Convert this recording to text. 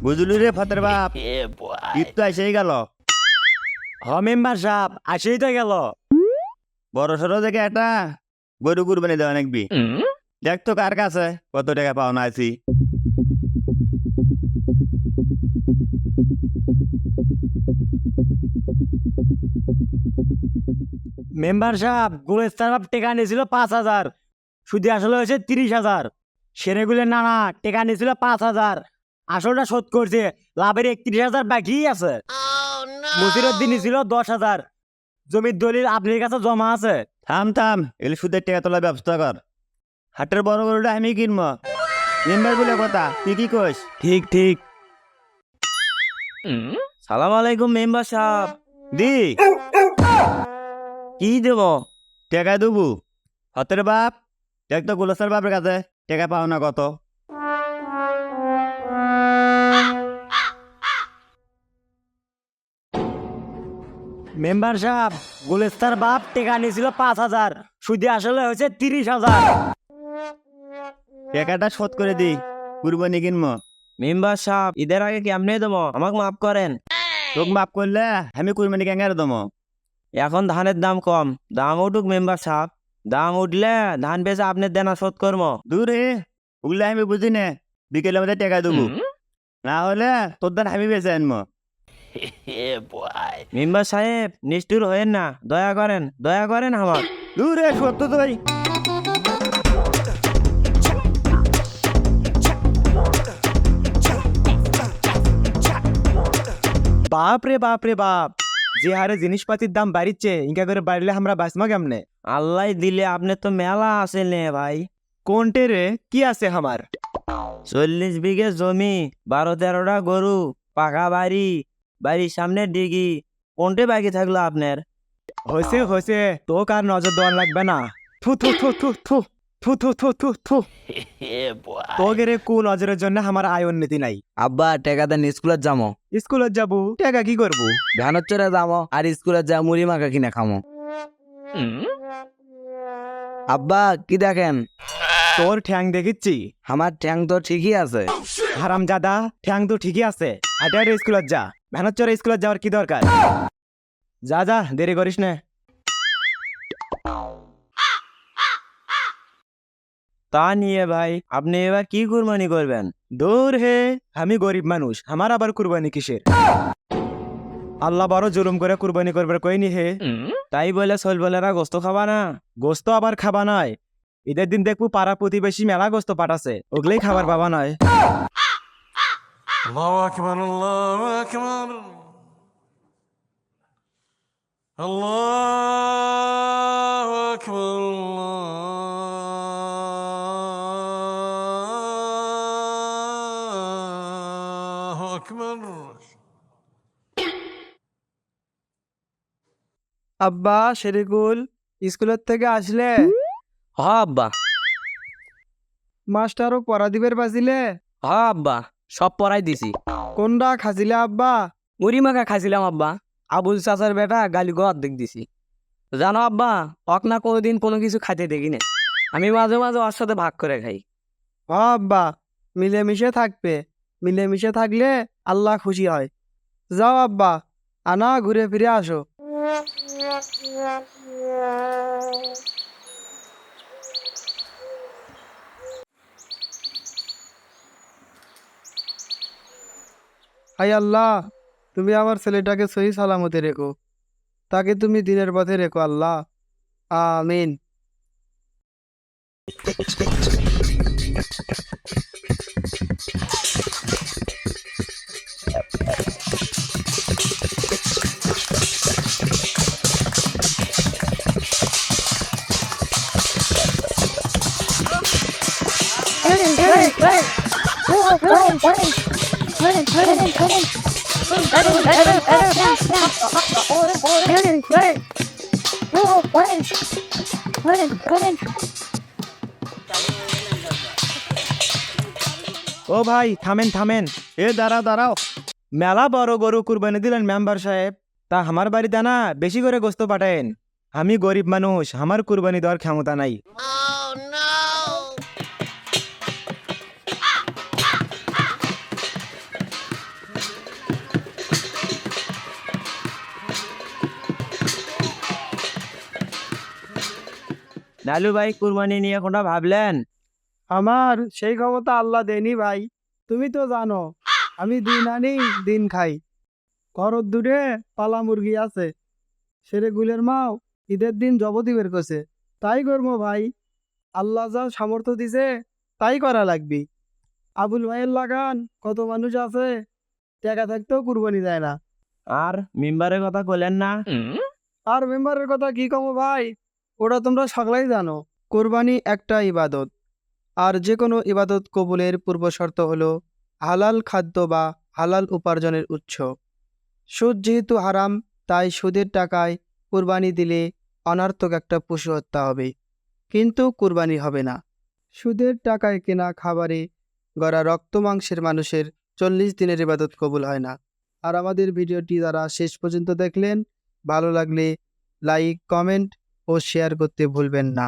বুঝলি রে ফাতের বাপ, ঈদ তো এসেই গেল। মেম্বার সাহেব আসেই তো গেল। বড় সড়ো দেখে একটা গরু কুরবানি দেওয়া নাকবি। দেখ তো কার কাছে কত টাকা পাওনা আছি। মেম্বার সাহেব গুলেস্তার বাপ টেকা নিয়েছিল 5,000, সুদি আসলে হয়েছে 30,000। সেরেগুলের নানা টেকা নিয়েছিল 5,000, আসলটা শোধ করছে, লাভের 31,000 বাকি আছে। মসিরুদ্দিন নিয়েছিল 10,000, জমির দলিল আপনার কাছে জমা আছে। থাম থাম, এলে সুদের টাকা তোলার ব্যবস্থা কর। হাটের বড় গরুটা আমি কিনবো, মেম্বার বলে কথা, তুই কি কইস? ঠিক ঠিক। সালাম আলাইকুম মেম্বার সাহেব। দি কি দেব? টাকা দেবো। হাতের বাপ, দেখ তো গুলসার বাপের কাছে টাকা পাওনা কত। মেম্বার সাহেব গুলেস্তার বাপ টেকা নিয়েছিল 5,000, সুদি আসলে হয়েছে 30,000। টাকাটা শোধ করে দি, কুরবানি কিনবো। মেম্বার সাহেব ঈদের আগে কেমনে দেবো, আমাকে মাফ করেন। তোকে মাফ করলে আমি কুরবানি কেঙ্গারে দেবো। এখন ধানের দাম কম, দাম উঠুক মেম্বার সাহেব, দাম উঠলে ধান বেচে আপনার দেনা শোধ করবো। দূর হে, ওগুলো আমি বুঝি না। বিকেলে মধ্যে টাকা দেবো, না হলে তোর ধান আমি বেঁচে আনবো। মেম্বার সাহেব নিষ্ঠুর হয়েন না, দয়া করেন আমার। দূর হে, সত্য তো ভাই। বাপ রে বাপ, যে হারে জিনিসপাতির দাম বাড়িচ্ছে, ইনকা করে বাড়লে আমরা বাঁচমা কেমনে? আল্লাহ দিলে আপনি তো মেলা আছে নে ভাই। কোনটে রে, কি আছে আমার? 40 বিঘে জমি, 12-13টা গরু, পাকা বাড়ি, বাড়ির সামনে ডিগি, কোনটে বাকি থাকলো আপনার? হয়েছে, তো কার নজর দেওয়ার লাগবে না। থু থু থু থু থু থু থু থু থু থু। তো গেরে কু নজরের জন্য আমার আয় উন্নতি নাই। আব্বা টাকা দেন স্কুলে যাবো, স্কুলত যাবো, টাকা কি করবো? ভ্যানত চড়ে যাবো আর স্কুলে যা মুড়ি মাখা কিনে খামো। আব্বা কি দেখেন? তোর ঠ্যাং দেখিচ্ছি। আমার ট্যাং তো ঠিকই আছে। হারাম জাদা, ঠ্যাং তো ঠিকই আছে। হাঁটে হাঁটে স্কুলত যা, ভ্যানত চড়ে স্কুলত যাওয়ার কি দরকার? যা দেরি করিস না। তা নিয়ে ভাই আপনি এবার কি কুরবানি করবেন? দূর হে, আমি গরিব মানুষ, আমার আবার কুরবানি কিসের? আল্লাহ বড় জুলুম করে কুরবানি করবার কইনি হে। তাই বলে সলবলেরা গোস্ত খাবা না? গোস্ত আবার খাবা নয়, ঈদের দিন দেখবো পাড়া প্রতিবেশী মেলা গোস্ত পাঠাছে, ওগুলোই খাবার পাবা নয়। الله أكبر الله أكبر الله أكبر الله أكبر আব্বা শেরিকুল স্কুলের থেকে আসলে? আব্বা, মাস্টারও পড়া দিবের বাজিলে? আব্বা সব পড়াই দিছি। কোনটা খাজিলে আব্বা? মুড়ি মাখা খাইছিলাম আব্বা। আবুল চাচার বেটা গালি গো অর্ধেক দিছি। জানো আব্বা, অক না কোনোদিন কোনো কিছু খাইতে দেখি না, আমি মাঝে মাঝে ওর সাথে ভাগ করে খাই। আব্বা মিলেমিশে থাকবে, মিলেমিশে থাকলে আল্লাহ খুশি হয়। যাও আব্বা, আনা ঘুরে ফিরে আসো। হাই আল্লাহ, তুমি আমার ছেলেটাকে সহি সালামতে রেখো, তাকে তুমি দিনের পথে রেখো আল্লাহ, আমিন। ও ভাই থামেন। এ দাঁড়াও। মেলা বড় গরু কুরবানি দিলেন মেম্বার সাহেব, তা আমার বাড়িতে না বেশি করে গোস্ত পাঠায়েন। আমি গরিব মানুষ, আমার কুরবানি দেওয়ার ক্ষমতা নাই। লালু ভাই কুরবানি নিয়ে কোনটা ভাবলেন? আমার সেই ক্ষমতা আল্লাহ দেনি ভাই। তুমি তো জানো আমি দিন আনি দিন খাই। ঘরত দূরে পালা মুরগি আছে, সেরে গুলের মাও ঈদের দিন জবতি বের করছে। তাই করবো ভাই, আল্লাহ যা সামর্থ্য দিছে তাই করা লাগবি। আবুল ভাইয়ের লাগান কত মানুষ আছে, টাকা থাকতেও কুরবানি দেয় না। আর মেম্বারের কথা কইলেন না? আর মেম্বারের কথা কি কমো ভাই, ওটা তোমরা সকলেই জানো। কোরবানি একটা ইবাদত, আর যে কোনো ইবাদত কবুলের পূর্ব শর্ত হলো হালাল খাদ্য বা হালাল উপার্জনের উৎস। সুদ যেহেতু হারাম, তাই সুদের টাকায় কুরবানি দিলে অনার্থক একটা পশু হত্যা হবে, কিন্তু কুরবানি হবে না। সুদের টাকায় কেনা খাবারে গড়া রক্ত মাংসের মানুষের 40 দিনের ইবাদত কবুল হয় না। আর আমাদের ভিডিওটি যারা শেষ পর্যন্ত দেখলেন, ভালো লাগলে লাইক, কমেন্ট ও শেয়ার করতে ভুলবেন না।